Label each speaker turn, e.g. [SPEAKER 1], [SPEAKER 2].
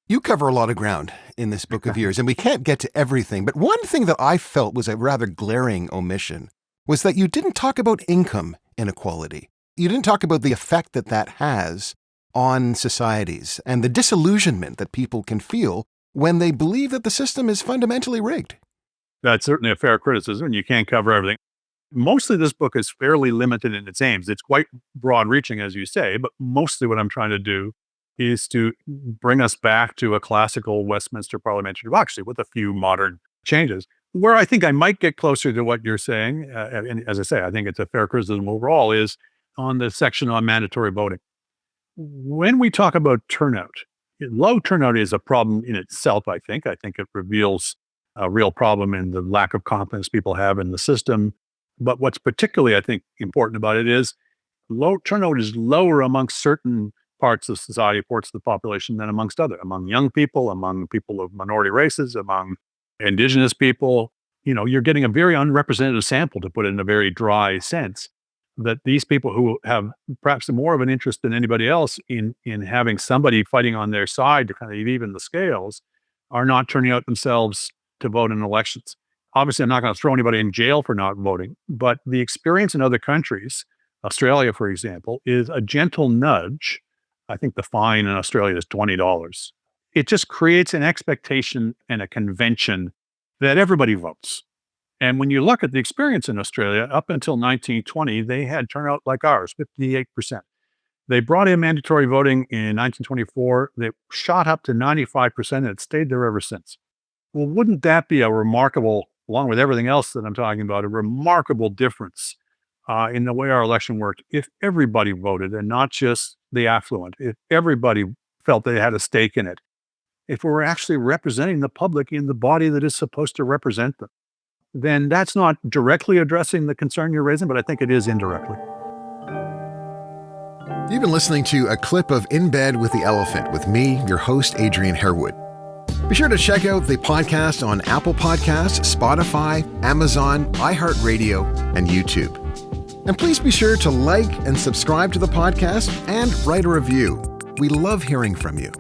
[SPEAKER 1] You cover a lot of ground in this book of yours, and we can't get to everything. But one thing that I felt was a rather glaring omission was that you didn't talk about income inequality. You didn't talk about the effect that that has on societies and the disillusionment that people can feel when they believe that the system is fundamentally rigged.
[SPEAKER 2] That's certainly a fair criticism. You can't cover everything. Mostly this book is fairly limited in its aims. It's quite broad reaching, as you say, but mostly what I'm trying to do is to bring us back to a classical Westminster parliamentary democracy with a few modern changes. Where I think I might get closer to what you're saying, and as I say, I think it's a fair criticism overall, is on the section on mandatory voting. When we talk about turnout, low turnout is a problem in itself, I think. I think it reveals a real problem in the lack of confidence people have in the system. But what's particularly, I think, important about it is low turnout is lower amongst certain parts of society, parts of the population than amongst other, among young people, among people of minority races, among indigenous people. You're getting a very unrepresentative sample, to put it in a very dry sense, that these people who have perhaps more of an interest than anybody else in having somebody fighting on their side to kind of even the scales are not turning out themselves to vote in elections. Obviously, I'm not going to throw anybody in jail for not voting, but the experience in other countries, Australia, for example, is a gentle nudge. I think the fine in Australia is $20. It just creates an expectation and a convention that everybody votes. And when you look at the experience in Australia, up until 1920, they had turnout like ours, 58%. They brought in mandatory voting in 1924. They shot up to 95%, and it stayed there ever since. Well, wouldn't that be a remarkable, along with everything else that I'm talking about, a remarkable difference in the way our election worked if everybody voted and not just the affluent, if everybody felt they had a stake in it, if we're actually representing the public in the body that is supposed to represent them, then that's not directly addressing the concern you're raising, but I think it is indirectly.
[SPEAKER 1] You've been listening to a clip of In Bed with the Elephant with me, your host, Adrian Harewood. Be sure to check out the podcast on Apple Podcasts, Spotify, Amazon, iHeartRadio, and YouTube. And please be sure to like and subscribe to the podcast and write a review. We love hearing from you.